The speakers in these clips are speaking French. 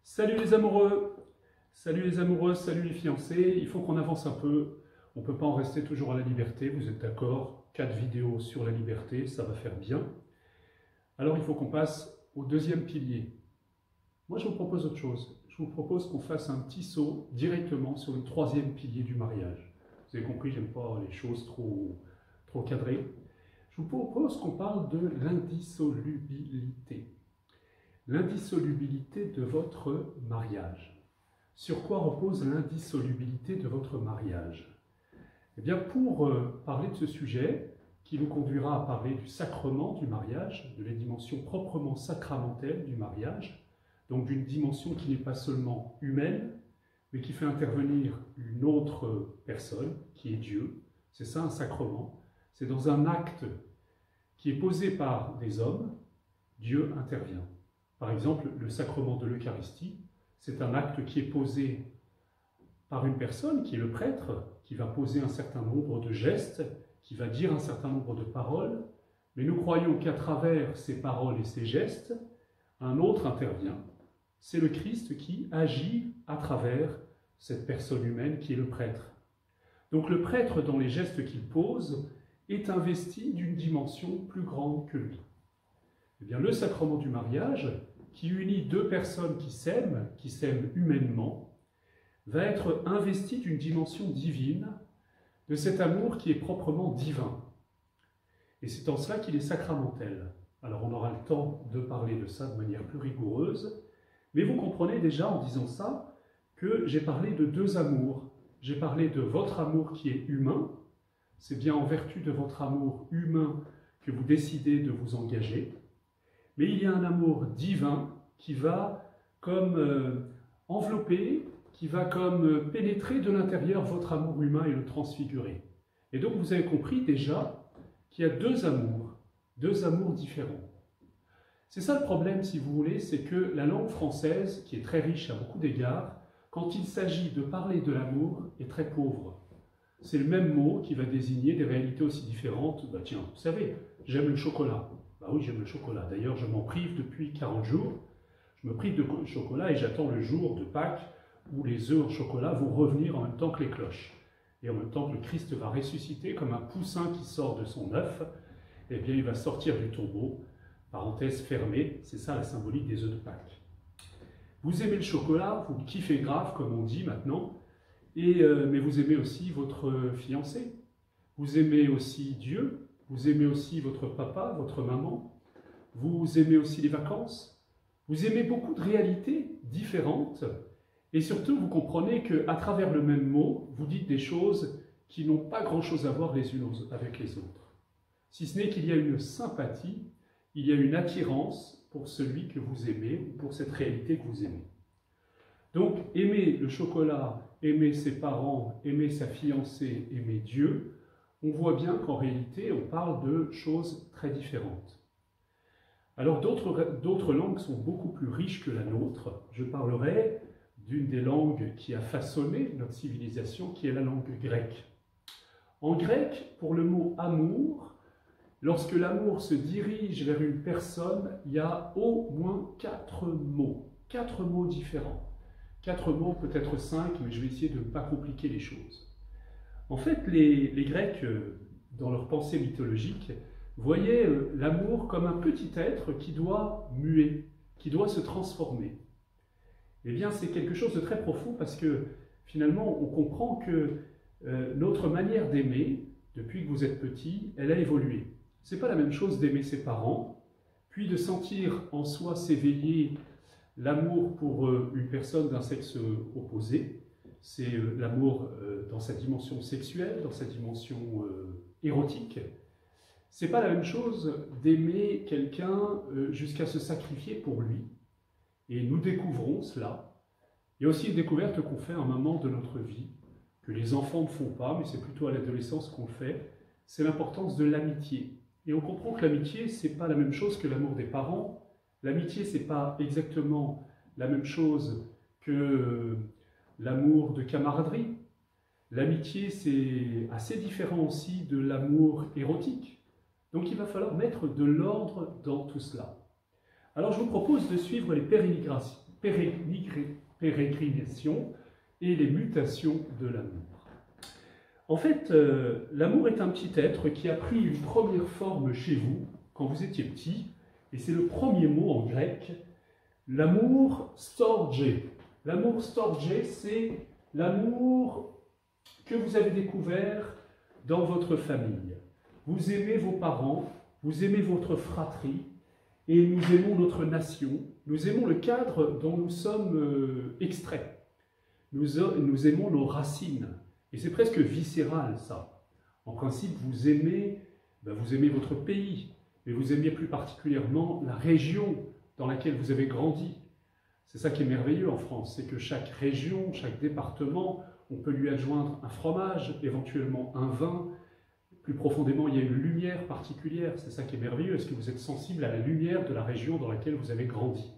Salut les amoureux, salut les amoureuses, salut les fiancés, il faut qu'on avance un peu, on ne peut pas en rester toujours à la liberté, vous êtes d'accord? 4 vidéos sur la liberté, ça va faire bien. Alors il faut qu'on passe au deuxième pilier. Moi je vous propose autre chose, je vous propose qu'on fasse un petit saut directement sur le troisième pilier du mariage. Vous avez compris, j'aime pas les choses trop cadrées. Je vous propose qu'on parle de l'indissolubilité. L'indissolubilité de votre mariage. Sur quoi repose l'indissolubilité de votre mariage? Eh bien, pour parler de ce sujet, qui nous conduira à parler du sacrement du mariage, de la dimension proprement sacramentelle du mariage, donc d'une dimension qui n'est pas seulement humaine, mais qui fait intervenir une autre personne, qui est Dieu. C'est ça un sacrement. C'est dans un acte qui est posé par des hommes, Dieu intervient. Par exemple, le sacrement de l'Eucharistie, c'est un acte qui est posé par une personne, qui est le prêtre, qui va poser un certain nombre de gestes, qui va dire un certain nombre de paroles, mais nous croyons qu'à travers ces paroles et ces gestes, un autre intervient. C'est le Christ qui agit à travers cette personne humaine qui est le prêtre. Donc le prêtre, dans les gestes qu'il pose, est investi d'une dimension plus grande que lui. Eh bien, le sacrement du mariage, qui unit deux personnes qui s'aiment humainement, va être investi d'une dimension divine, de cet amour qui est proprement divin. Et c'est en cela qu'il est sacramentel. Alors on aura le temps de parler de ça de manière plus rigoureuse, mais vous comprenez déjà en disant ça que j'ai parlé de deux amours. J'ai parlé de votre amour qui est humain, c'est bien en vertu de votre amour humain que vous décidez de vous engager, mais il y a un amour divin qui va comme envelopper, qui va comme pénétrer de l'intérieur votre amour humain et le transfigurer. Et donc vous avez compris déjà qu'il y a deux amours différents. C'est ça le problème, si vous voulez, c'est que la langue française, qui est très riche à beaucoup d'égards, quand il s'agit de parler de l'amour, est très pauvre. C'est le même mot qui va désigner des réalités aussi différentes. Bah tiens, vous savez, j'aime le chocolat. Bah oui, j'aime le chocolat. D'ailleurs, je m'en prive depuis 40 jours. Je me prive de chocolat et j'attends le jour de Pâques où les œufs en chocolat vont revenir en même temps que les cloches. Et en même temps que le Christ va ressusciter comme un poussin qui sort de son œuf, eh bien il va sortir du tombeau, parenthèse fermée, c'est ça la symbolique des œufs de Pâques. Vous aimez le chocolat, vous kiffez grave comme on dit maintenant, mais vous aimez aussi votre fiancé, vous aimez aussi Dieu, vous aimez aussi votre papa, votre maman, vous aimez aussi les vacances, vous aimez beaucoup de réalités différentes, et surtout vous comprenez qu'à travers le même mot, vous dites des choses qui n'ont pas grand-chose à voir les unes avec les autres. Si ce n'est qu'il y a une sympathie, il y a une attirance pour celui que vous aimez, ou pour cette réalité que vous aimez. Donc, aimer le chocolat, aimer ses parents, aimer sa fiancée, aimer Dieu, on voit bien qu'en réalité, on parle de choses très différentes. Alors, d'autres langues sont beaucoup plus riches que la nôtre. Je parlerai d'une des langues qui a façonné notre civilisation, qui est la langue grecque. En grec, pour le mot « amour », lorsque l'amour se dirige vers une personne, il y a au moins 4 mots différents. 4 mots, peut-être 5, mais je vais essayer de ne pas compliquer les choses. En fait, les Grecs, dans leur pensée mythologique, voyaient l'amour comme un petit être qui doit muer, qui doit se transformer. Eh bien, c'est quelque chose de très profond parce que, finalement, on comprend que notre manière d'aimer, depuis que vous êtes petit, elle a évolué. Ce n'est pas la même chose d'aimer ses parents, puis de sentir en soi s'éveiller l'amour pour une personne d'un sexe opposé. C'est l'amour dans sa dimension sexuelle, dans sa dimension érotique. Ce n'est pas la même chose d'aimer quelqu'un jusqu'à se sacrifier pour lui. Et nous découvrons cela. Il y a aussi une découverte qu'on fait à un moment de notre vie, que les enfants ne font pas, mais c'est plutôt à l'adolescence qu'on le fait, c'est l'importance de l'amitié. Et on comprend que l'amitié, ce n'est pas la même chose que l'amour des parents. L'amitié, ce n'est pas exactement la même chose que l'amour de camaraderie. L'amitié, c'est assez différent aussi de l'amour érotique. Donc il va falloir mettre de l'ordre dans tout cela. Alors je vous propose de suivre les pérégrinations pérégrinations et les mutations de l'amour. En fait, l'amour est un petit être qui a pris une première forme chez vous quand vous étiez petit, et c'est le premier mot en grec, l'amour storge. L'amour storge, c'est l'amour que vous avez découvert dans votre famille. Vous aimez vos parents, vous aimez votre fratrie, et nous aimons notre nation, nous aimons le cadre dont nous sommes extraits. Nous aimons nos racines, et c'est presque viscéral ça. En principe, vous aimez votre pays, mais vous aimez plus particulièrement la région dans laquelle vous avez grandi. C'est ça qui est merveilleux en France, c'est que chaque région, chaque département, on peut lui adjoindre un fromage, éventuellement un vin. Plus profondément, il y a une lumière particulière, c'est ça qui est merveilleux. Est-ce que vous êtes sensible à la lumière de la région dans laquelle vous avez grandi?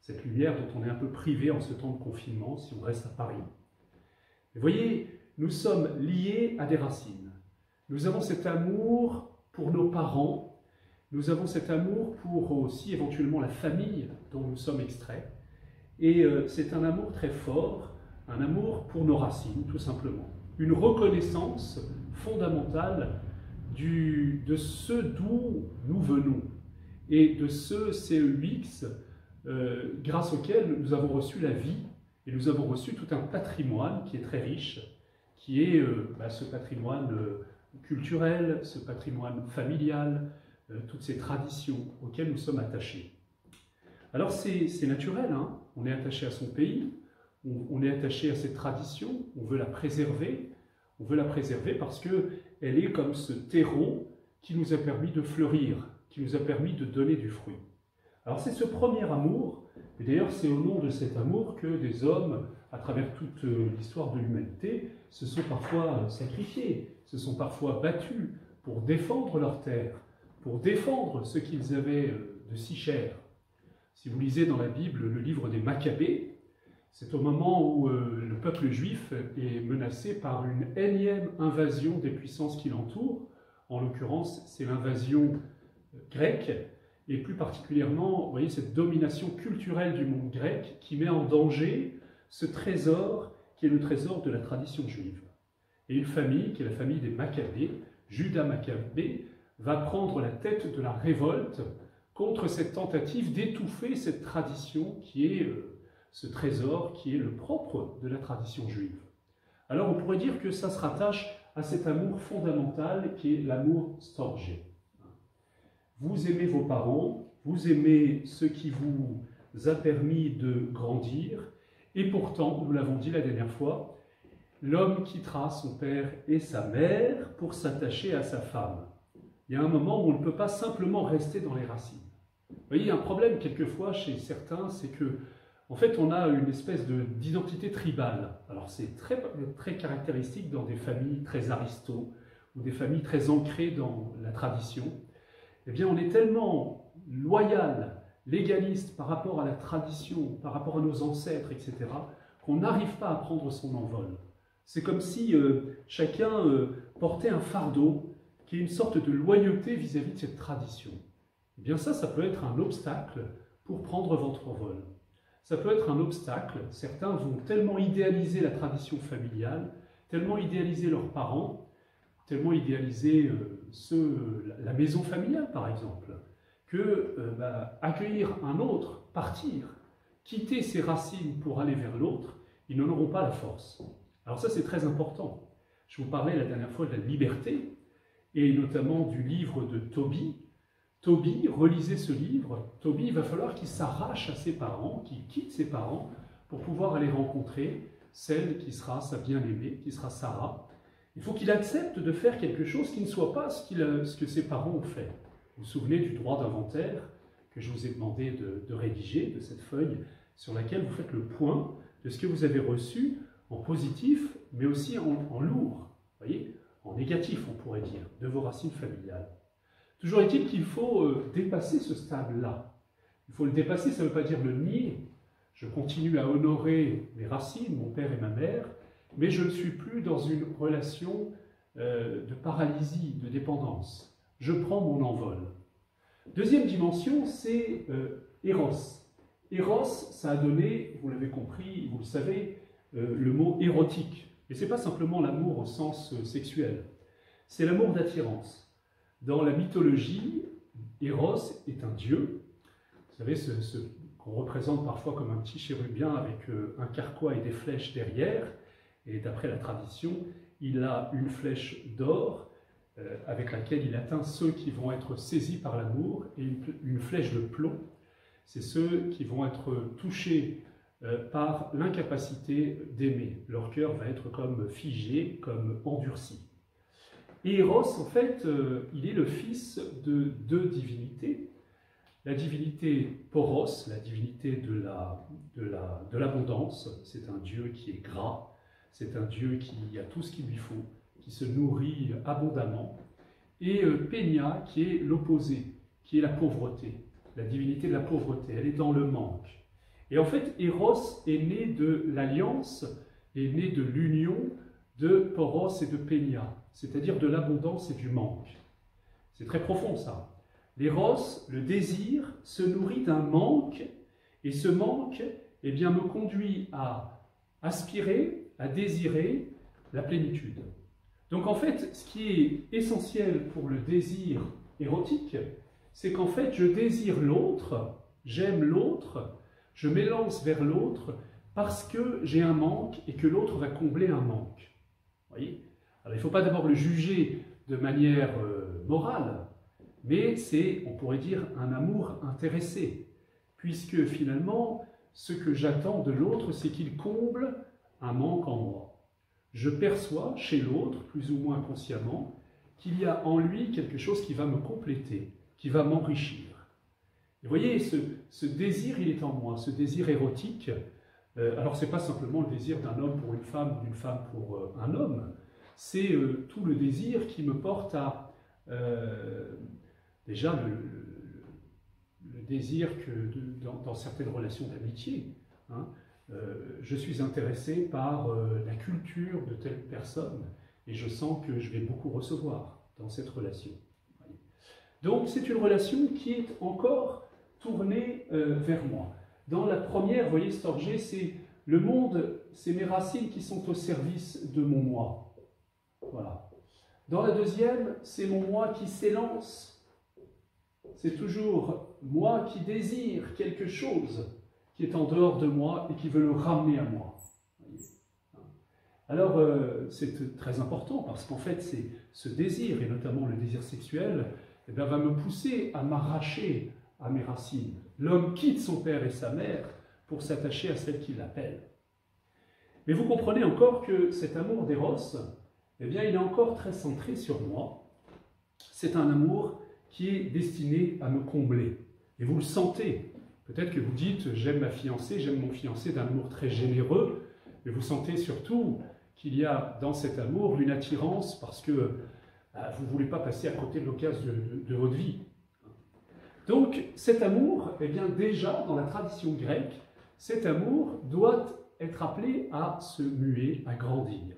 Cette lumière dont on est un peu privé en ce temps de confinement, si on reste à Paris. Vous voyez, nous sommes liés à des racines. Nous avons cet amour pour nos parents, nous avons cet amour pour aussi éventuellement la famille dont nous sommes extraits. Et c'est un amour très fort, un amour pour nos racines, tout simplement. Une reconnaissance fondamentale de ce d'où nous venons et de ce CEX grâce auquel nous avons reçu la vie et nous avons reçu tout un patrimoine qui est très riche, qui est ce patrimoine culturel, ce patrimoine familial, toutes ces traditions auxquelles nous sommes attachés. Alors c'est naturel, hein, on est attaché à son pays, on est attaché à cette tradition, on veut la préserver parce qu'elle est comme ce terreau qui nous a permis de fleurir, qui nous a permis de donner du fruit. Alors c'est ce premier amour, et d'ailleurs c'est au nom de cet amour que des hommes, à travers toute l'histoire de l'humanité, se sont parfois sacrifiés, se sont parfois battus pour défendre leur terre, pour défendre ce qu'ils avaient de si cher. Si vous lisez dans la Bible le livre des Maccabées, c'est au moment où le peuple juif est menacé par une énième invasion des puissances qui l'entourent. En l'occurrence, c'est l'invasion grecque, et plus particulièrement, vous voyez, cette domination culturelle du monde grec qui met en danger ce trésor qui est le trésor de la tradition juive. Et une famille, qui est la famille des Maccabées, Judas Maccabée, va prendre la tête de la révolte contre cette tentative d'étouffer cette tradition qui est ce trésor qui est le propre de la tradition juive. Alors on pourrait dire que ça se rattache à cet amour fondamental qui est l'amour storge. Vous aimez vos parents, vous aimez ce qui vous a permis de grandir, et pourtant, nous l'avons dit la dernière fois, l'homme quittera son père et sa mère pour s'attacher à sa femme. Il y a un moment où on ne peut pas simplement rester dans les racines. Vous voyez, il y a un problème quelquefois chez certains, c'est que en fait, on a une espèce d'identité tribale. Alors, c'est très caractéristique dans des familles très aristos ou des familles très ancrées dans la tradition. Eh bien, on est tellement loyal, légaliste par rapport à la tradition, par rapport à nos ancêtres, etc., qu'on n'arrive pas à prendre son envol. C'est comme si chacun portait un fardeau qui est une sorte de loyauté vis-à-vis de cette tradition. Eh bien, ça peut être un obstacle pour prendre votre envol. Ça peut être un obstacle. Certains vont tellement idéaliser la tradition familiale, tellement idéaliser leurs parents, tellement idéaliser la maison familiale, par exemple, que accueillir un autre, partir, quitter ses racines pour aller vers l'autre, ils n'en auront pas la force. Alors ça, c'est très important. Je vous parlais la dernière fois de la liberté, et notamment du livre de Tobie. Tobie, relisez ce livre. Tobie, il va falloir qu'il s'arrache à ses parents, qu'il quitte ses parents pour pouvoir aller rencontrer celle qui sera sa bien-aimée, qui sera Sarah. Il faut qu'il accepte de faire quelque chose qui ne soit pas ce que ses parents ont fait. Vous vous souvenez du droit d'inventaire que je vous ai demandé de rédiger, de cette feuille sur laquelle vous faites le point de ce que vous avez reçu en positif, mais aussi en lourd, voyez, en négatif, on pourrait dire, de vos racines familiales. Toujours est-il qu'il faut dépasser ce stade-là. Il faut le dépasser, ça ne veut pas dire le nier. Je continue à honorer mes racines, mon père et ma mère, mais je ne suis plus dans une relation de paralysie, de dépendance. Je prends mon envol. Deuxième dimension, c'est Eros. Eros, ça a donné, vous l'avez compris, vous le savez, le mot érotique. Et ce n'est pas simplement l'amour au sens sexuel, c'est l'amour d'attirance. Dans la mythologie, Eros est un dieu. Vous savez, ce qu'on représente parfois comme un petit chérubien avec un carquois et des flèches derrière. Et d'après la tradition, il a une flèche d'or avec laquelle il atteint ceux qui vont être saisis par l'amour, et une flèche de plomb, c'est ceux qui vont être touchés par l'incapacité d'aimer. Leur cœur va être comme figé, comme endurci. Et Eros, en fait, il est le fils de deux divinités. La divinité Poros, la divinité de l'abondance, c'est un dieu qui est gras, c'est un dieu qui a tout ce qu'il lui faut, qui se nourrit abondamment. Et Peña, qui est l'opposé, qui est la pauvreté, la divinité de la pauvreté, elle est dans le manque. Et en fait, Eros est né de l'alliance, est né de l'union de Poros et de Peña, c'est-à-dire de l'abondance et du manque. C'est très profond ça. L'éros, le désir, se nourrit d'un manque, et ce manque eh bien, me conduit à aspirer, à désirer la plénitude. Donc en fait, ce qui est essentiel pour le désir érotique, c'est qu'en fait, je désire l'autre, j'aime l'autre, je m'élance vers l'autre parce que j'ai un manque et que l'autre va combler un manque. Vous voyez ? Alors il ne faut pas d'abord le juger de manière morale, mais c'est, on pourrait dire, un amour intéressé, puisque finalement, ce que j'attends de l'autre, c'est qu'il comble un manque en moi. Je perçois chez l'autre, plus ou moins consciemment, qu'il y a en lui quelque chose qui va me compléter, qui va m'enrichir. Et vous voyez, ce désir, il est en moi, ce désir érotique. Alors, ce n'est pas simplement le désir d'un homme pour une femme ou d'une femme pour un homme, c'est tout le désir qui me porte à... déjà, le désir que dans certaines relations d'amitié, hein, je suis intéressé par la culture de telle personne et je sens que je vais beaucoup recevoir dans cette relation. Donc, c'est une relation qui est encore tournée vers moi. Dans la première, vous voyez, Storgé, c'est le monde, c'est mes racines qui sont au service de mon moi. Voilà. Dans la deuxième, c'est mon moi qui s'élance. C'est toujours moi qui désire quelque chose qui est en dehors de moi et qui veut le ramener à moi. Alors, c'est très important parce qu'en fait, c'est ce désir, et notamment le désir sexuel, eh bien, va me pousser à m'arracher à mes racines. L'homme quitte son père et sa mère pour s'attacher à celle qui l'appelle. Mais vous comprenez encore que cet amour d'Eros, eh bien, il est encore très centré sur moi. C'est un amour qui est destiné à me combler. Et vous le sentez. Peut-être que vous dites, j'aime ma fiancée, j'aime mon fiancé d'un amour très généreux, mais vous sentez surtout qu'il y a dans cet amour une attirance parce que vous ne voulez pas passer à côté de l'occasion de votre vie. Donc cet amour, eh bien déjà dans la tradition grecque, cet amour doit être appelé à se muer, à grandir.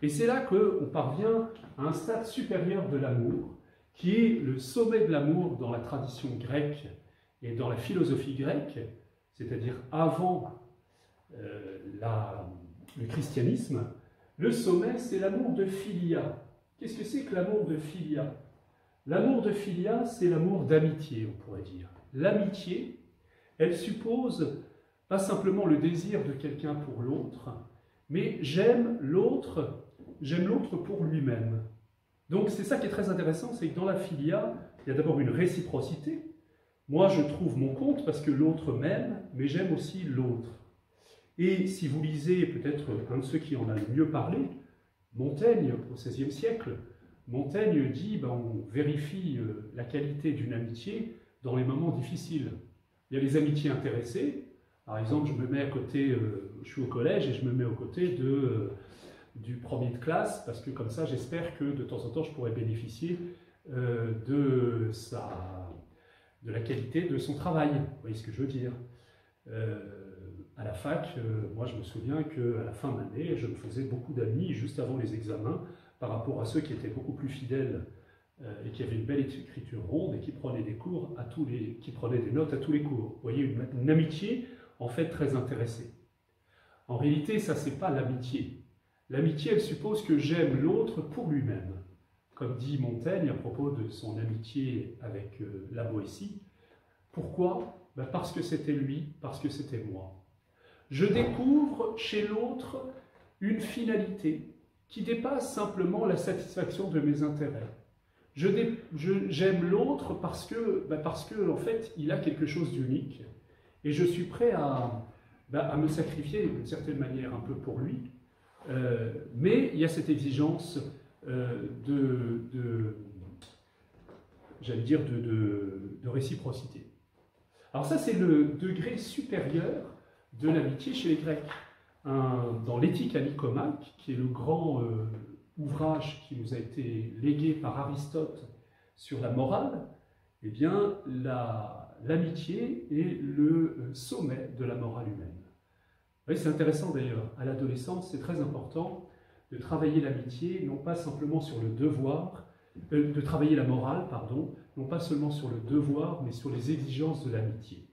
Et c'est là qu'on parvient à un stade supérieur de l'amour, qui est le sommet de l'amour dans la tradition grecque et dans la philosophie grecque, c'est-à-dire avant le christianisme. Le sommet, c'est l'amour de philia. Qu'est-ce que c'est que l'amour de philia? L'amour de philia, c'est l'amour d'amitié, on pourrait dire. L'amitié, elle suppose pas simplement le désir de quelqu'un pour l'autre, mais j'aime l'autre pour lui-même. Donc c'est ça qui est très intéressant, c'est que dans la philia, il y a d'abord une réciprocité. Moi, je trouve mon compte parce que l'autre m'aime, mais j'aime aussi l'autre. Et si vous lisez peut-être un de ceux qui en a le mieux parlé, Montaigne, au XVIe siècle, Montaigne dit on vérifie la qualité d'une amitié dans les moments difficiles. Il y a les amitiés intéressées. Par exemple, je me mets à côté, je suis au collège et je me mets aux côtés du premier de classe parce que comme ça, j'espère que de temps en temps, je pourrais bénéficier de la qualité de son travail. Vous voyez ce que je veux dire? À la fac, moi je me souviens qu'à la fin d'année, je me faisais beaucoup d'amis juste avant les examens par rapport à ceux qui étaient beaucoup plus fidèles et qui avait une belle écriture ronde et qui prenait des cours qui prenait des notes à tous les cours. Vous voyez, une amitié en fait très intéressée. En réalité, ça c'est pas l'amitié. L'amitié, elle suppose que j'aime l'autre pour lui-même. Comme dit Montaigne à propos de son amitié avec la Boétie. Pourquoi? Ben parce que c'était lui, parce que c'était moi. Je découvre chez l'autre une finalité qui dépasse simplement la satisfaction de mes intérêts. J'aime l'autre parce que, en fait, il a quelque chose d'unique et je suis prêt à me sacrifier d'une certaine manière un peu pour lui. Mais il y a cette exigence j'allais dire, de réciprocité. Alors ça, c'est le degré supérieur de l'amitié chez les Grecs. Dans l'Éthique à Nicomachie, qui est le grand ouvrage qui nous a été légué par Aristote sur la morale, eh bien, l'amitié est le sommet de la morale humaine. Oui, c'est intéressant d'ailleurs, à l'adolescence, c'est très important de travailler l'amitié, non pas simplement sur le devoir, de travailler la morale, pardon, non pas seulement sur le devoir, mais sur les exigences de l'amitié.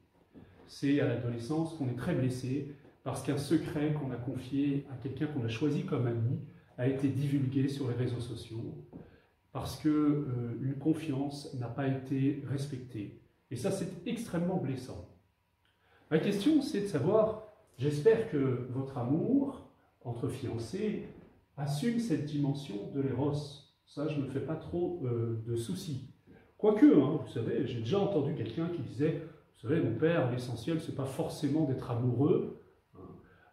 C'est à l'adolescence qu'on est très blessé, parce qu'un secret qu'on a confié à quelqu'un qu'on a choisi comme ami a été divulgué sur les réseaux sociaux, parce qu'une confiance n'a pas été respectée. Et ça, c'est extrêmement blessant. Ma question, c'est de savoir, j'espère que votre amour entre fiancés assume cette dimension de l'éros. Ça, je ne me fais pas trop de soucis. Quoique, hein, vous savez, j'ai déjà entendu quelqu'un qui disait, vous savez, mon père, l'essentiel, c'est pas forcément d'être amoureux.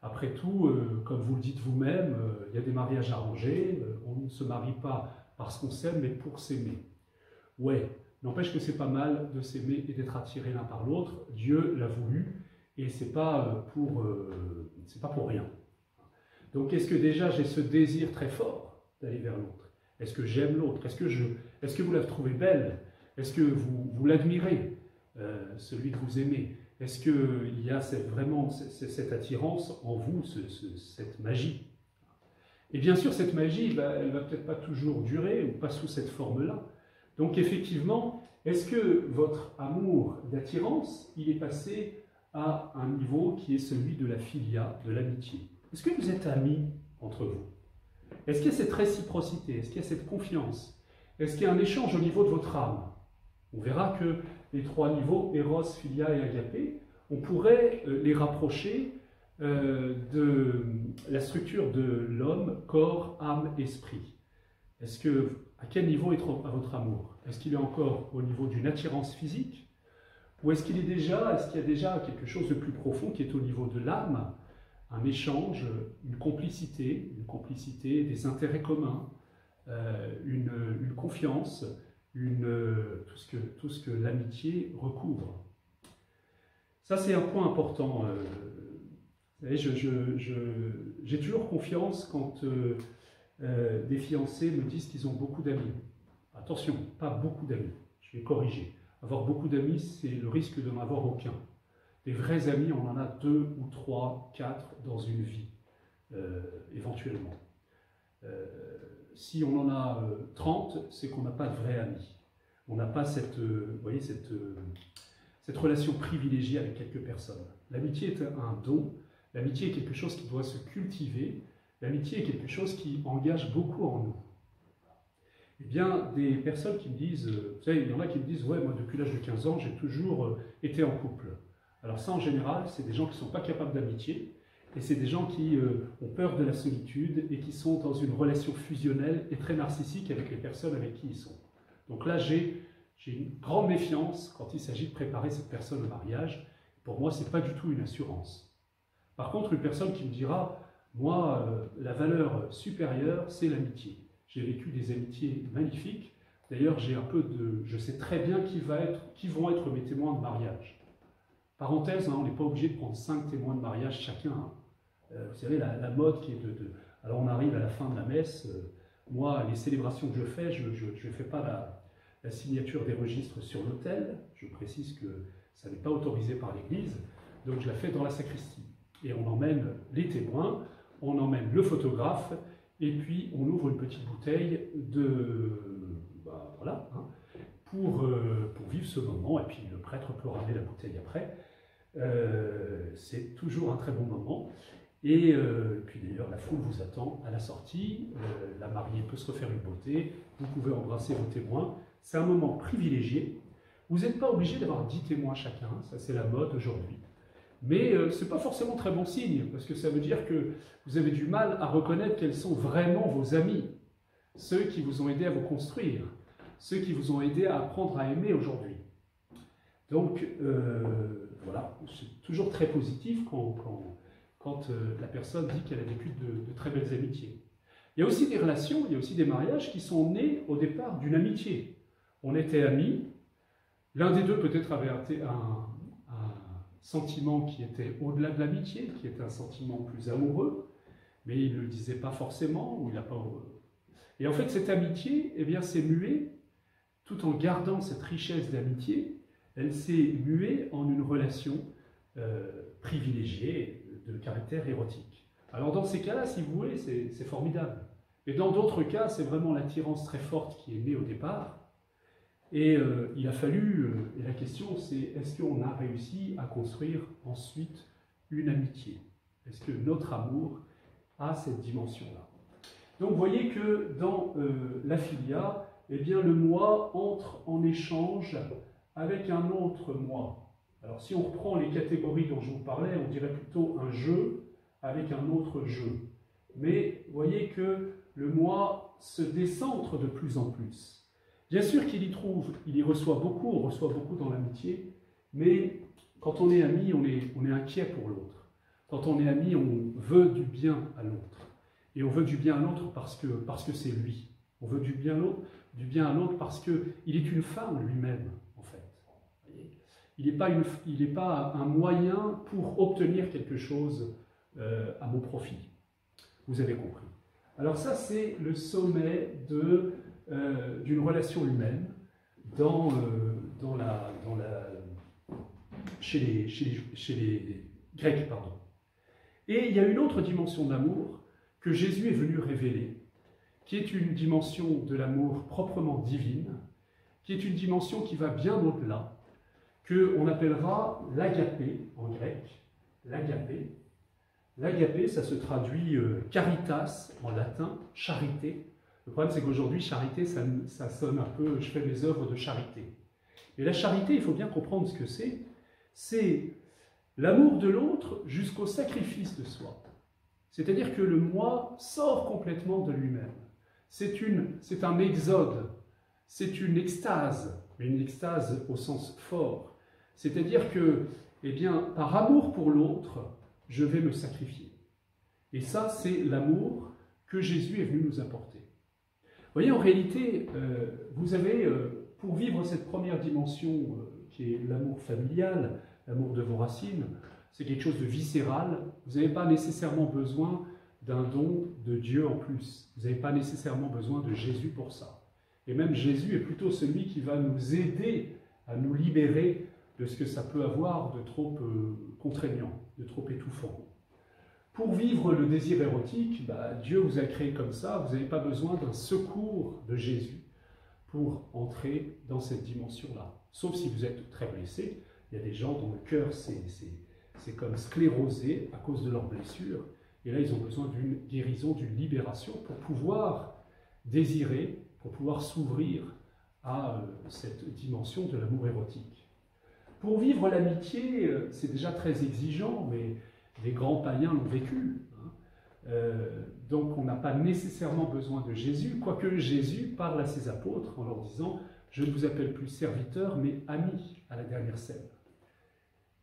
Après tout, comme vous le dites vous-même, il y a des mariages arrangés, on ne se marie pas parce qu'on s'aime, mais pour s'aimer. Ouais, n'empêche que c'est pas mal de s'aimer et d'être attirés l'un par l'autre. Dieu l'a voulu, et c'est pas pour rien. Donc, est-ce que déjà j'ai ce désir très fort d'aller vers l'autre? Est-ce que j'aime l'autre? Est-ce que vous la trouvez belle? Est-ce que vous l'admirez, celui que vous aimez? Est-ce qu'il y a vraiment cette attirance en vous, cette magie? Et bien sûr, cette magie, elle ne va peut-être pas toujours durer, ou pas sous cette forme-là. Donc effectivement, est-ce que votre amour d'attirance, il est passé à un niveau qui est celui de la philia, de l'amitié? Est-ce que vous êtes amis entre vous? Est-ce qu'il y a cette réciprocité? Est-ce qu'il y a cette confiance? Est-ce qu'il y a un échange au niveau de votre âme? On verra que les trois niveaux, Eros, Philia et Agapé, on pourrait les rapprocher de la structure de l'homme, corps, âme, esprit. À quel niveau est votre amour? Est-ce qu'il est encore au niveau d'une attirance physique? Ou est-ce qu'il y a déjà quelque chose de plus profond qui est au niveau de l'âme, un échange, une complicité, des intérêts communs, une confiance, tout ce que l'amitié recouvre. Ça, c'est un point important. Vous savez, j'ai toujours confiance quand des fiancés me disent qu'ils ont beaucoup d'amis. Attention, pas beaucoup d'amis, je vais corriger. Avoir beaucoup d'amis, c'est le risque de n'en avoir aucun. Des vrais amis, on en a 2 ou 3, 4 dans une vie, éventuellement. Si on en a 30, c'est qu'on n'a pas de vrais amis. On n'a pas cette relation privilégiée avec quelques personnes. L'amitié est un don, l'amitié est quelque chose qui doit se cultiver, l'amitié est quelque chose qui engage beaucoup en nous. Eh bien, des personnes qui me disent, vous savez, il y en a qui me disent, ouais, moi depuis l'âge de 15 ans, j'ai toujours été en couple. Alors ça, en général, c'est des gens qui ne sont pas capables d'amitié, et c'est des gens qui ont peur de la solitude et qui sont dans une relation fusionnelle et très narcissique avec les personnes avec qui ils sont. Donc là, j'ai une grande méfiance quand il s'agit de préparer cette personne au mariage. Pour moi, ce n'est pas du tout une assurance. Par contre, une personne qui me dira, moi, la valeur supérieure, c'est l'amitié. J'ai vécu des amitiés magnifiques. D'ailleurs, je sais très bien qui vont être mes témoins de mariage. Parenthèse, hein, on n'est pas obligé de prendre 5 témoins de mariage chacun. Hein. Vous savez, la mode qui est Alors on arrive à la fin de la messe. Moi, les célébrations que je fais, je ne fais pas la signature des registres sur l'autel. Je précise que ça n'est pas autorisé par l'Église. Donc je la fais dans la sacristie. Et on emmène les témoins, on emmène le photographe, et puis on ouvre une petite bouteille voilà, hein, pour vivre ce moment, et puis le prêtre peut ramener la bouteille après. C'est toujours un très bon moment. Et puis d'ailleurs, la foule vous attend à la sortie, la mariée peut se refaire une beauté, vous pouvez embrasser vos témoins. C'est un moment privilégié. Vous n'êtes pas obligé d'avoir 10 témoins chacun, ça c'est la mode aujourd'hui. Mais ce n'est pas forcément très bon signe, parce que ça veut dire que vous avez du mal à reconnaître quels sont vraiment vos amis, ceux qui vous ont aidé à vous construire, ceux qui vous ont aidé à apprendre à aimer aujourd'hui. Donc voilà, c'est toujours très positif quand la personne dit qu'elle a vécu de très belles amitiés. Il y a aussi des relations, il y a aussi des mariages qui sont nés au départ d'une amitié. On était amis, l'un des deux peut-être avait un sentiment qui était au-delà de l'amitié, qui était un sentiment plus amoureux, mais il ne le disait pas forcément, ou il n'a pas... Et en fait, cette amitié, eh bien, s'est muée, tout en gardant cette richesse d'amitié, elle s'est muée en une relation privilégiée de caractère érotique. Alors dans ces cas-là, si vous voulez, c'est formidable. Mais dans d'autres cas, c'est vraiment l'attirance très forte qui est née au départ. Et il a fallu, et la question c'est, est-ce qu'on a réussi à construire ensuite une amitié? Est-ce que notre amour a cette dimension-là? Donc vous voyez que dans la filia, eh bien, le moi entre en échange avec un autre moi. Alors si on reprend les catégories dont je vous parlais, on dirait plutôt un jeu avec un autre jeu. Mais vous voyez que le moi se décentre de plus en plus. Bien sûr qu'il il y reçoit beaucoup, on reçoit beaucoup dans l'amitié, mais quand on est ami, on est inquiet pour l'autre. Quand on est ami, on veut du bien à l'autre. Et on veut du bien à l'autre parce que c'est lui. On veut du bien à l'autre parce qu'il est une femme lui-même, en fait. Il n'est pas un moyen pour obtenir quelque chose à mon profit. Vous avez compris. Alors ça, c'est le sommet d'une relation humaine chez les Grecs. Pardon. Et il y a une autre dimension de l'amour que Jésus est venu révéler, qui est une dimension de l'amour proprement divine, qui est une dimension qui va bien au-delà, qu'on appellera l'agapé en grec, l'agapé. L'agapé, ça se traduit caritas en latin, charité. Le problème, c'est qu'aujourd'hui, charité, ça sonne un peu, je fais mes œuvres de charité. Et la charité, il faut bien comprendre ce que c'est. C'est l'amour de l'autre jusqu'au sacrifice de soi. C'est-à-dire que le moi sort complètement de lui-même. C'est un exode, c'est une extase, mais une extase au sens fort. C'est-à-dire que, eh bien, par amour pour l'autre, je vais me sacrifier. Et ça, c'est l'amour que Jésus est venu nous apporter. Vous voyez, en réalité, vous avez, pour vivre cette première dimension qui est l'amour familial, l'amour de vos racines, c'est quelque chose de viscéral. Vous n'avez pas nécessairement besoin d'un don de Dieu en plus. Vous n'avez pas nécessairement besoin de Jésus pour ça. Et même Jésus est plutôt celui qui va nous aider à nous libérer de ce que ça peut avoir de trop contraignant, de trop étouffant. Pour vivre le désir érotique, Dieu vous a créé comme ça, vous n'avez pas besoin d'un secours de Jésus pour entrer dans cette dimension-là. Sauf si vous êtes très blessé. Il y a des gens dont le cœur c'est comme sclérosé à cause de leurs blessures. Et là, ils ont besoin d'une guérison, d'une libération pour pouvoir désirer, pour pouvoir s'ouvrir à cette dimension de l'amour érotique. Pour vivre l'amitié, c'est déjà très exigeant, mais les grands païens l'ont vécu. Donc on n'a pas nécessairement besoin de Jésus, quoique Jésus parle à ses apôtres en leur disant « Je ne vous appelle plus serviteurs, mais amis » à la dernière scène.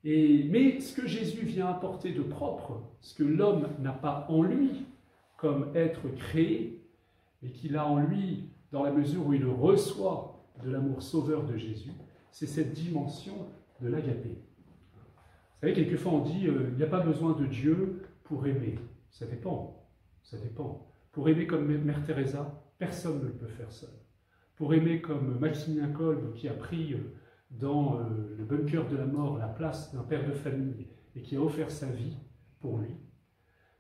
Mais ce que Jésus vient apporter de propre, ce que l'homme n'a pas en lui comme être créé, mais qu'il a en lui dans la mesure où il reçoit de l'amour sauveur de Jésus, c'est cette dimension de l'agapé. Vous savez, quelquefois on dit il n'y a pas besoin de Dieu pour aimer. Ça dépend, ça dépend. Pour aimer comme Mère Teresa, personne ne le peut faire seul. Pour aimer comme Maximilien Kolbe qui a pris dans le bunker de la mort la place d'un père de famille et qui a offert sa vie pour lui.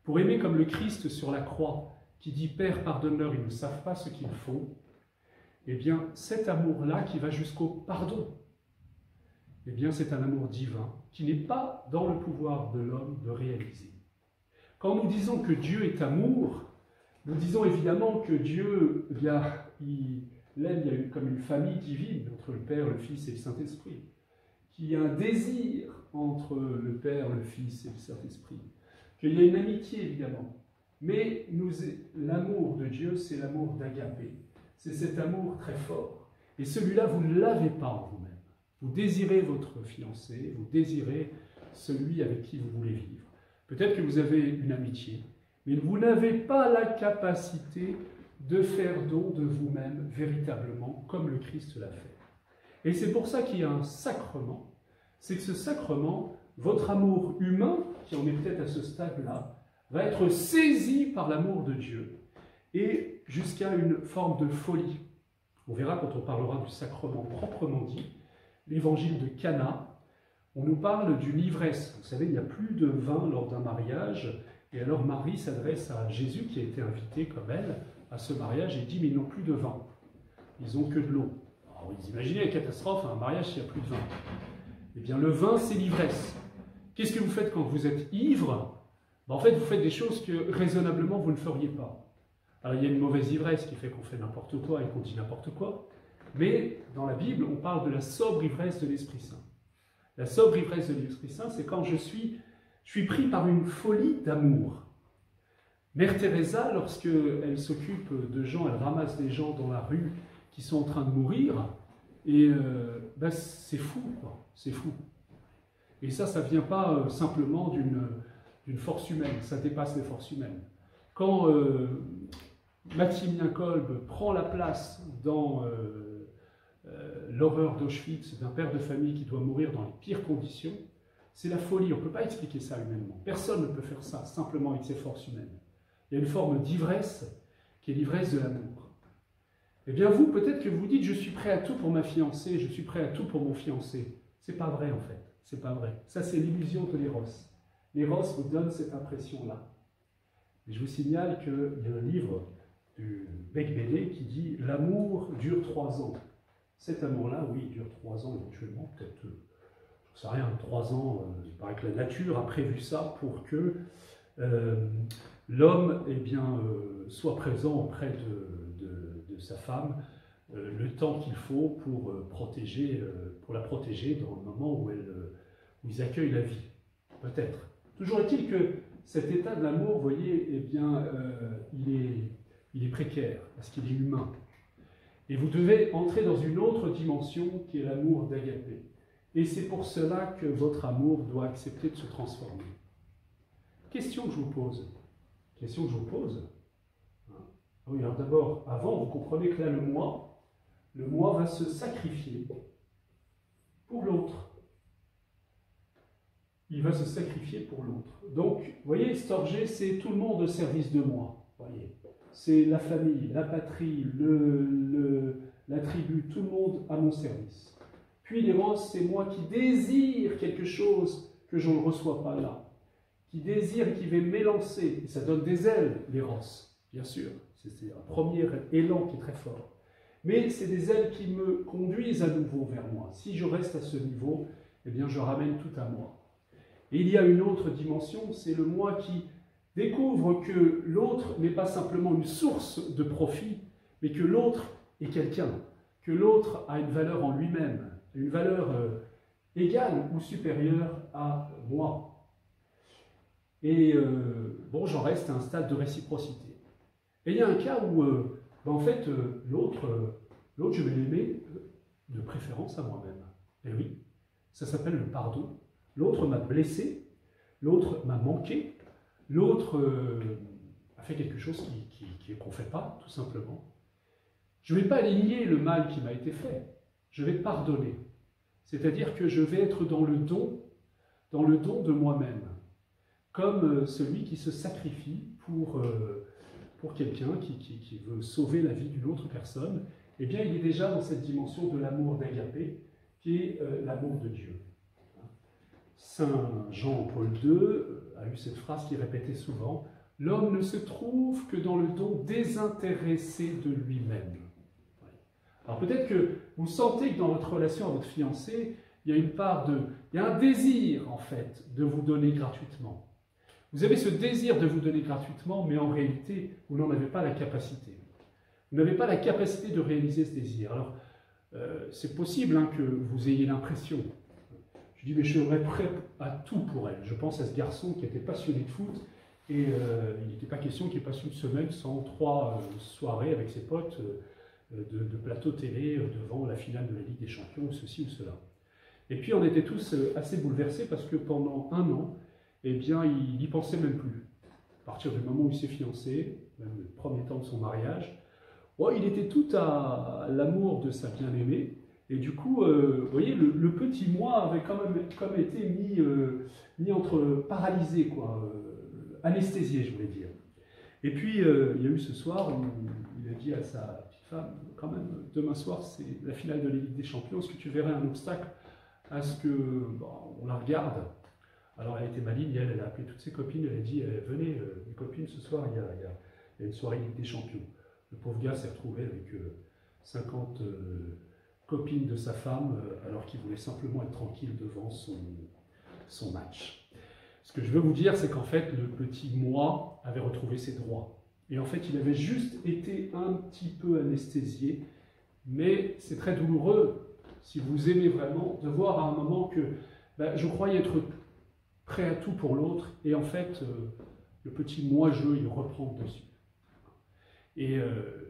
Pour aimer comme le Christ sur la croix qui dit « Père, pardonne-leur, ils ne savent pas ce qu'ils font ». eh bien cet amour-là qui va jusqu'au pardon, eh bien c'est un amour divin qui n'est pas dans le pouvoir de l'homme de réaliser. Quand nous disons que Dieu est amour, nous disons évidemment que Dieu, il aime, il y a comme une famille divine entre le Père, le Fils et le Saint-Esprit, qu'il y a un désir entre le Père, le Fils et le Saint-Esprit, qu'il y a une amitié évidemment. Mais l'amour de Dieu, c'est l'amour d'Agapé. C'est cet amour très fort. Et celui-là, vous ne l'avez pas en vous-même. Vous désirez votre fiancé, vous désirez celui avec qui vous voulez vivre. Peut-être que vous avez une amitié, mais vous n'avez pas la capacité de faire don de vous-même véritablement, comme le Christ l'a fait. Et c'est pour ça qu'il y a un sacrement. C'est que ce sacrement, votre amour humain, qui en est peut-être à ce stade-là, va être saisi par l'amour de Dieu et jusqu'à une forme de folie. On verra quand on parlera du sacrement proprement dit. L'évangile de Cana, on nous parle d'une ivresse. Vous savez, il n'y a plus de vin lors d'un mariage. Et alors Marie s'adresse à Jésus, qui a été invité comme elle à ce mariage, et dit « mais ils n'ont plus de vin, ils n'ont que de l'eau ». Alors vous imaginez la catastrophe, un mariage s'il n'y a plus de vin. Eh bien le vin, c'est l'ivresse. Qu'est-ce que vous faites quand vous êtes ivre? En fait, vous faites des choses que raisonnablement vous ne feriez pas. Alors il y a une mauvaise ivresse qui fait qu'on fait n'importe quoi et qu'on dit n'importe quoi. Mais dans la Bible, on parle de la sobre ivresse de l'Esprit Saint. La sobre ivresse de l'Esprit Saint, c'est quand je suis pris par une folie d'amour. Mère Teresa, lorsqu'elle s'occupe de gens, elle ramasse des gens dans la rue qui sont en train de mourir, et c'est fou, quoi. C'est fou. Et ça ne vient pas simplement d'une force humaine, ça dépasse les forces humaines. Quand Maximilien Kolbe prend la place dans l'horreur d'Auschwitz d'un père de famille qui doit mourir dans les pires conditions, c'est la folie, on ne peut pas expliquer ça humainement. Personne ne peut faire ça simplement avec ses forces humaines. Il y a une forme d'ivresse qui est l'ivresse de l'amour. Eh bien vous, peut-être que vous dites « je suis prêt à tout pour ma fiancée, je suis prêt à tout pour mon fiancé ». C'est pas vrai en fait, c'est pas vrai. Ça c'est l'illusion de l'éros. L'éros vous donne cette impression-là. Et je vous signale qu'il y a un livre du Bec-Bédé qui dit « l'amour dure 3 ans ». Cet amour-là, oui, dure 3 ans éventuellement, peut-être, je ne sais rien, 3 ans, il paraît que la nature a prévu ça pour que l'homme soit présent auprès de sa femme le temps qu'il faut pour la protéger dans le moment où ils accueillent la vie, peut-être. Toujours est-il que cet état de l'amour, vous voyez, eh bien, il est précaire, parce qu'il est humain. Et vous devez entrer dans une autre dimension qui est l'amour d'Agapé. Et c'est pour cela que votre amour doit accepter de se transformer. Question que je vous pose. Question que je vous pose. Oui, alors d'abord, avant, vous comprenez que là, le moi va se sacrifier pour l'autre. Il va se sacrifier pour l'autre. Donc, vous voyez, Storgé, c'est tout le monde au service de moi. Voyez. C'est la famille, la patrie, la tribu, tout le monde à mon service. Puis l'éros, c'est moi qui désire quelque chose que je ne reçois pas là. Qui désire et qui va m'élancer. Et ça donne des ailes, l'éros, bien sûr. C'est un premier élan qui est très fort. Mais c'est des ailes qui me conduisent à nouveau vers moi. Si je reste à ce niveau, eh bien je ramène tout à moi. Et il y a une autre dimension, c'est le moi qui découvre que l'autre n'est pas simplement une source de profit, mais que l'autre est quelqu'un, que l'autre a une valeur en lui-même, une valeur égale ou supérieure à moi. Et bon, j'en reste à un stade de réciprocité. Et il y a un cas où, en fait, l'autre, je vais l'aimer de préférence à moi-même. Et oui, ça s'appelle le pardon. L'autre m'a blessé, l'autre m'a manqué, l'autre a fait quelque chose qu'on ne fait pas, tout simplement. Je ne vais pas nier le mal qui m'a été fait, je vais pardonner. C'est-à-dire que je vais être dans le don de moi-même, comme celui qui se sacrifie pour quelqu'un qui veut sauver la vie d'une autre personne. Eh bien, il est déjà dans cette dimension de l'amour d'Agapé, qui est l'amour de Dieu. Saint Jean-Paul II a eu cette phrase qu'il répétait souvent, « L'homme ne se trouve que dans le don désintéressé de lui-même. » Alors peut-être que vous sentez que dans votre relation à votre fiancé, il y a une part de... Il y a un désir, en fait, de vous donner gratuitement. Vous avez ce désir de vous donner gratuitement, mais en réalité, vous n'en avez pas la capacité. Vous n'avez pas la capacité de réaliser ce désir. Alors, c'est possible hein, que vous ayez l'impression. Je dis, mais je serais prêt à tout pour elle. Je pense à ce garçon qui était passionné de foot, et il n'était pas question qu'il passe une semaine sans 3 soirées avec ses potes de plateau télé devant la finale de la Ligue des Champions, ou ceci ou cela. Et puis on était tous assez bouleversés parce que pendant 1 an, eh bien, il n'y pensait même plus. À partir du moment où il s'est fiancé, même le premier temps de son mariage, il était tout à l'amour de sa bien-aimée. Et du coup, vous voyez, le petit moi avait quand même comme été mis entre paralysé, quoi, anesthésié, je voulais dire. Et puis, il y a eu ce soir où il a dit à sa petite femme, quand même, demain soir, c'est la finale de la Ligue des Champions, est-ce que tu verrais un obstacle à ce qu'on la regarde? Alors elle était maligne, elle a appelé toutes ses copines, elle a dit venez les copines, ce soir il y a une soirée Ligue des Champions. Le pauvre gars s'est retrouvé avec 50 copines de sa femme, alors qu'il voulait simplement être tranquille devant son match. Ce que je veux vous dire, c'est qu'en fait le petit moi avait retrouvé ses droits. Et en fait il avait juste été un petit peu anesthésié, mais c'est très douloureux, si vous aimez vraiment, de voir à un moment que je croyais être prêt à tout pour l'autre, et en fait, le petit moi-je, il reprend le dessus. Et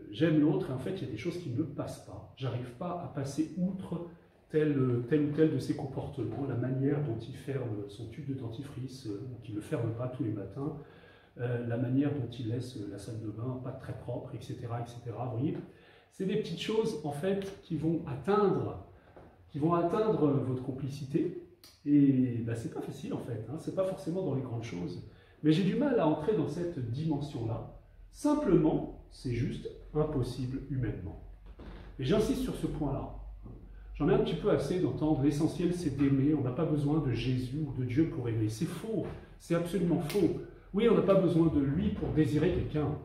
j'aime l'autre, et en fait, il y a des choses qui ne me passent pas. J'arrive pas à passer outre tel ou tel de ses comportements, la manière dont il ferme son tube de dentifrice, qu'il ne le ferme pas tous les matins, la manière dont il laisse la salle de bain pas très propre, etc., etc. Vous voyez, c'est des petites choses, en fait, qui vont atteindre votre complicité. Et c'est pas facile en fait, hein. C'est pas forcément dans les grandes choses. Mais j'ai du mal à entrer dans cette dimension-là. Simplement, c'est juste impossible humainement. Et j'insiste sur ce point-là. J'en ai un petit peu assez d'entendre l'essentiel c'est d'aimer, on n'a pas besoin de Jésus ou de Dieu pour aimer. C'est faux, c'est absolument faux. Oui, on n'a pas besoin de lui pour désirer quelqu'un.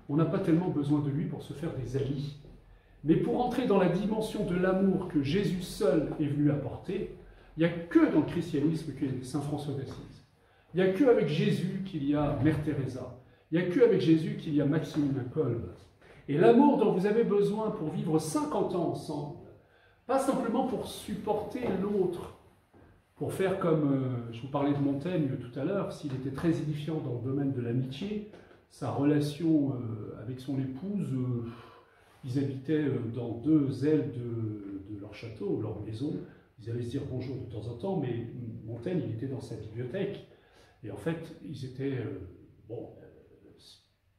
On n'a pas tellement besoin de lui pour se faire des amis. Mais pour entrer dans la dimension de l'amour que Jésus seul est venu apporter, il n'y a que dans le christianisme qu'il y a Saint François d'Assise. Il n'y a qu'avec Jésus qu'il y a Mère Teresa. Il n'y a qu'avec Jésus qu'il y a Maximilien Kolbe. Et l'amour dont vous avez besoin pour vivre 50 ans ensemble, pas simplement pour supporter l'autre, pour faire comme, je vous parlais de Montaigne tout à l'heure, s'il était très édifiant dans le domaine de l'amitié, sa relation avec son épouse, ils habitaient dans 2 ailes de leur château, leur maison. Ils allaient se dire bonjour de temps en temps, mais Montaigne, il était dans sa bibliothèque. Et en fait, ils étaient,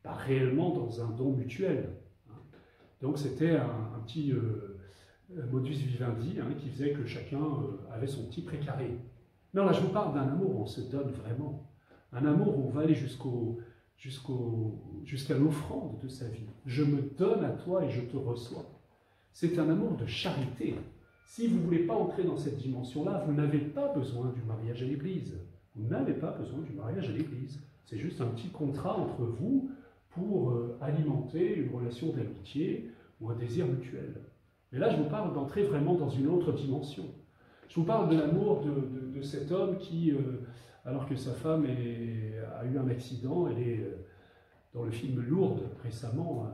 pas réellement dans un don mutuel. Donc c'était un petit modus vivendi qui faisait que chacun avait son petit précaré. Non, là je vous parle d'un amour où on se donne vraiment. Un amour où on va aller jusqu'à l'offrande de sa vie. Je me donne à toi et je te reçois. C'est un amour de charité. Si vous ne voulez pas entrer dans cette dimension-là, vous n'avez pas besoin du mariage à l'église. Vous n'avez pas besoin du mariage à l'église. C'est juste un petit contrat entre vous pour alimenter une relation d'amitié ou un désir mutuel. Mais là, je vous parle d'entrer vraiment dans une autre dimension. Je vous parle de l'amour de cet homme qui, alors que sa femme a eu un accident, elle est dans le film Lourdes récemment,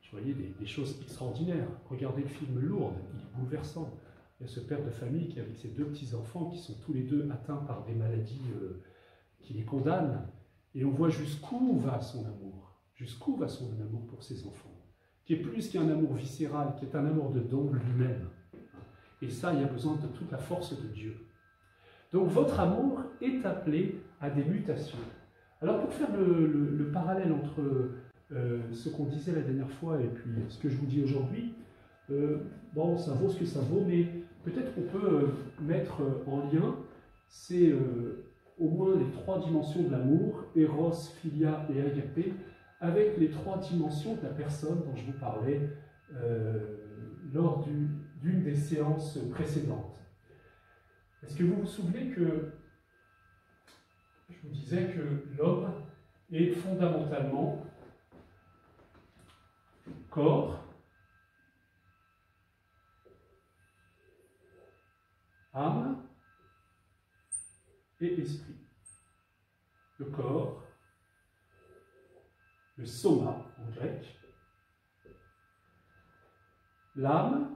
je voyais des choses extraordinaires. Regardez le film Lourdes, il est bouleversant. Il y a ce père de famille qui, avec ses 2 petits-enfants, qui sont tous les 2 atteints par des maladies qui les condamnent. Et on voit jusqu'où va son amour. Jusqu'où va son amour pour ses enfants. Qui est plus qu'un amour viscéral, qui est un amour de don lui-même. Et ça, il y a besoin de toute la force de Dieu. Donc votre amour est appelé à des mutations. Alors pour faire le parallèle entre ce qu'on disait la dernière fois et puis ce que je vous dis aujourd'hui, ça vaut ce que ça vaut, mais peut-être qu'on peut mettre en lien, c'est au moins les 3 dimensions de l'amour, Eros, Philia et Agapé, avec les 3 dimensions de la personne dont je vous parlais lors d'une des séances précédentes. Est-ce que vous vous souvenez que je vous disais que l'homme est fondamentalement corps, âme et esprit. Le corps, le soma en grec, l'âme,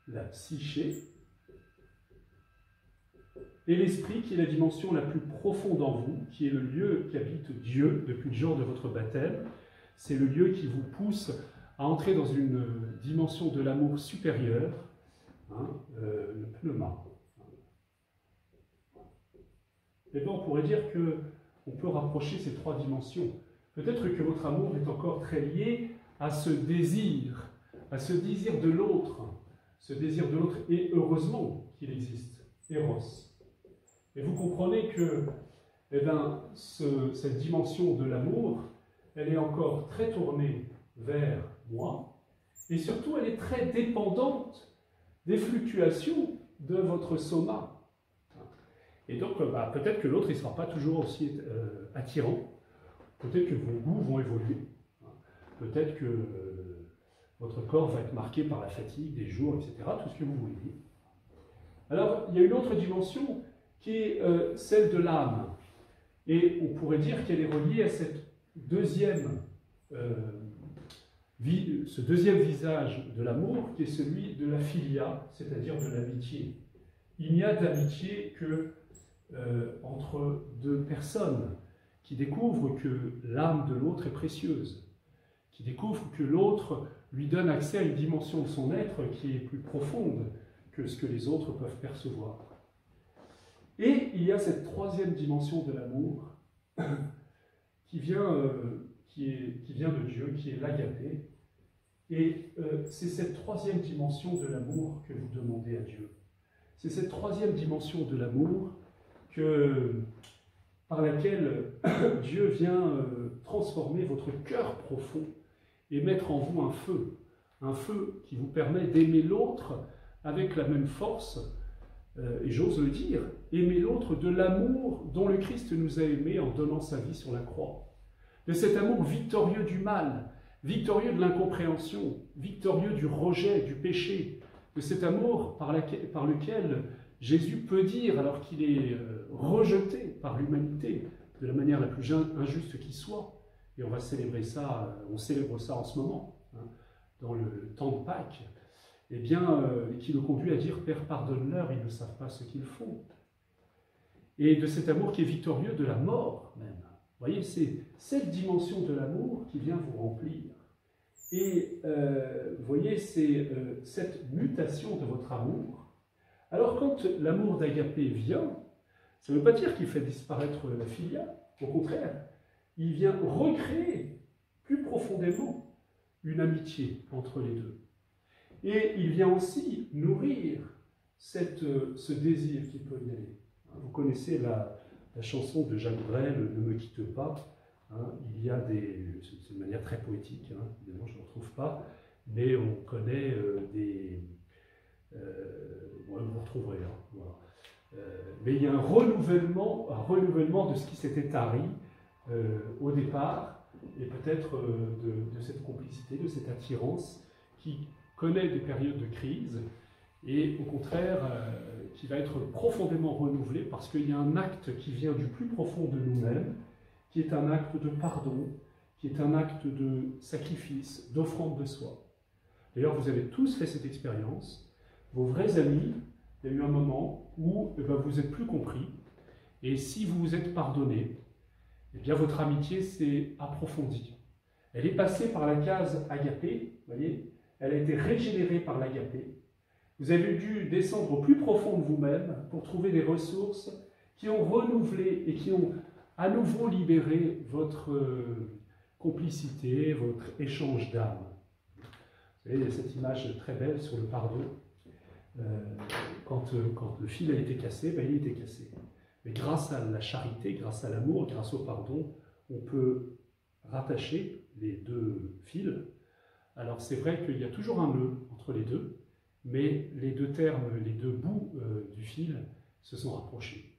la psyché, et l'esprit qui est la dimension la plus profonde en vous, qui est le lieu qu'habite Dieu depuis le jour de votre baptême. C'est le lieu qui vous pousse à entrer dans une dimension de l'amour supérieur, le pneuma. Et bien on pourrait dire qu'on peut rapprocher ces trois dimensions. Peut-être que votre amour est encore très lié à ce désir de l'autre, et heureusement qu'il existe, Eros. Et vous comprenez que cette dimension de l'amour, elle est encore très tournée vers moi, et surtout elle est très dépendante des fluctuations de votre soma. Et donc peut-être que l'autre ne sera pas toujours aussi attirant, peut-être que vos goûts vont évoluer, peut-être que votre corps va être marqué par la fatigue des jours, etc., tout ce que vous voulez dire. Alors, il y a une autre dimension qui est celle de l'âme. Et on pourrait dire qu'elle est reliée à ce deuxième visage de l'amour, qui est celui de la philia, c'est-à-dire de l'amitié. Il n'y a d'amitié que entre deux personnes qui découvrent que l'âme de l'autre est précieuse, qui découvrent que l'autre lui donne accès à une dimension de son être qui est plus profonde que ce que les autres peuvent percevoir. Et il y a cette troisième dimension de l'amour qui vient de Dieu, qui est l'agapé. Et c'est cette troisième dimension de l'amour que vous demandez à Dieu. C'est cette troisième dimension de l'amour par laquelle Dieu vient transformer votre cœur profond et mettre en vous un feu qui vous permet d'aimer l'autre avec la même force, et j'ose le dire, aimer l'autre de l'amour dont le Christ nous a aimés en donnant sa vie sur la croix. De cet amour victorieux du mal, victorieux de l'incompréhension, victorieux du rejet, du péché, de cet amour par lequel Jésus peut dire, alors qu'il est rejeté par l'humanité, de la manière la plus injuste qui soit, et on célèbre ça en ce moment, dans le temps de Pâques, eh bien, qui le conduit à dire « Père, pardonne-leur, ils ne savent pas ce qu'ils font ». Et de cet amour qui est victorieux de la mort même. Vous voyez, c'est cette dimension de l'amour qui vient vous remplir. Et vous voyez, c'est cette mutation de votre amour. Alors quand l'amour d'agapé vient, ça ne veut pas dire qu'il fait disparaître la philia, au contraire, il vient recréer plus profondément une amitié entre les deux. Et il vient aussi nourrir ce désir qui peut y aller. Vous connaissez la chanson de Jacques Brel, « Ne me quitte pas ». Il y a c'est une manière très poétique, évidemment je ne le retrouve pas, mais on connaît vous retrouverez. Voilà. Mais il y a un renouvellement de ce qui s'était tari au départ, et peut-être de cette complicité, de cette attirance qui connaît des périodes de crise, et au contraire, qui va être profondément renouvelé parce qu'il y a un acte qui vient du plus profond de nous-mêmes, qui est un acte de pardon, qui est un acte de sacrifice, d'offrande de soi. D'ailleurs, vous avez tous fait cette expérience. Vos vrais amis, il y a eu un moment où vous êtes plus compris, et si vous vous êtes pardonné, eh bien votre amitié s'est approfondie. Elle est passée par la case agapé, vous voyez, elle a été régénérée par l'agapé. Vous avez dû descendre au plus profond de vous-même pour trouver des ressources qui ont renouvelé et qui ont à nouveau libéré votre complicité, votre échange d'âme. Vous savez, il y a cette image très belle sur le pardon. Quand le fil a été cassé, il était cassé. Mais grâce à la charité, grâce à l'amour, grâce au pardon, on peut rattacher les deux fils. Alors c'est vrai qu'il y a toujours un nœud entre les deux, mais les deux termes, les deux bouts du fil se sont rapprochés.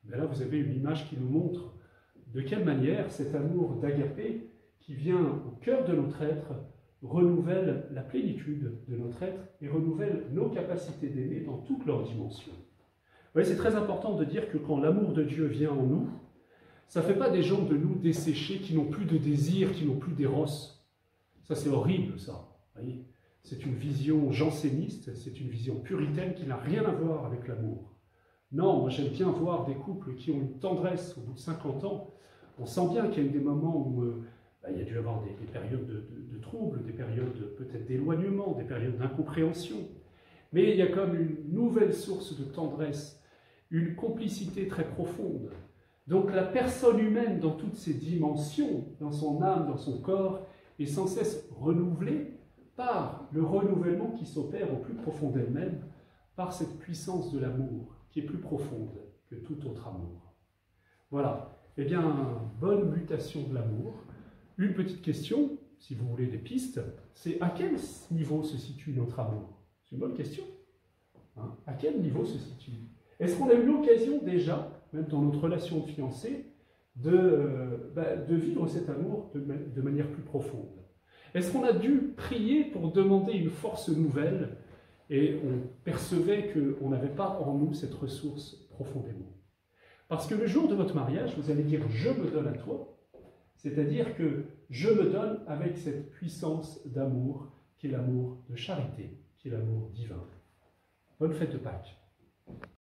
Mais là, vous avez une image qui nous montre de quelle manière cet amour d'agapé qui vient au cœur de notre être renouvelle la plénitude de notre être et renouvelle nos capacités d'aimer dans toutes leurs dimensions. voyez, c'est très important de dire que quand l'amour de Dieu vient en nous, ça ne fait pas des gens de nous desséchés qui n'ont plus de désir, qui n'ont plus d'éros. Ça, c'est horrible, ça. Voyez, c'est une vision janséniste, c'est une vision puritaine qui n'a rien à voir avec l'amour. Non, moi j'aime bien voir des couples qui ont une tendresse au bout de 50 ans. On sent bien qu'il y a eu des moments où il y a dû y avoir des périodes de troubles, des périodes peut-être d'éloignement, des périodes d'incompréhension. Mais il y a comme une nouvelle source de tendresse, une complicité très profonde. Donc la personne humaine dans toutes ses dimensions, dans son âme, dans son corps, est sans cesse renouvelée par le renouvellement qui s'opère au plus profond d'elle-même, par cette puissance de l'amour qui est plus profonde que tout autre amour. Voilà. Eh bien, bonne mutation de l'amour. Une petite question, si vous voulez des pistes, c'est à quel niveau se situe notre amour? C'est une bonne question. Hein? À quel niveau se situe? Est-ce qu'on a eu l'occasion déjà, même dans notre relation de fiancée, de vivre cet amour de manière plus profonde? Est-ce qu'on a dû prier pour demander une force nouvelle et on percevait qu'on n'avait pas en nous cette ressource profondément? Parce que le jour de votre mariage, vous allez dire « je me donne à toi », c'est-à-dire que je me donne avec cette puissance d'amour qui est l'amour de charité, qui est l'amour divin. Bonne fête de Pâques.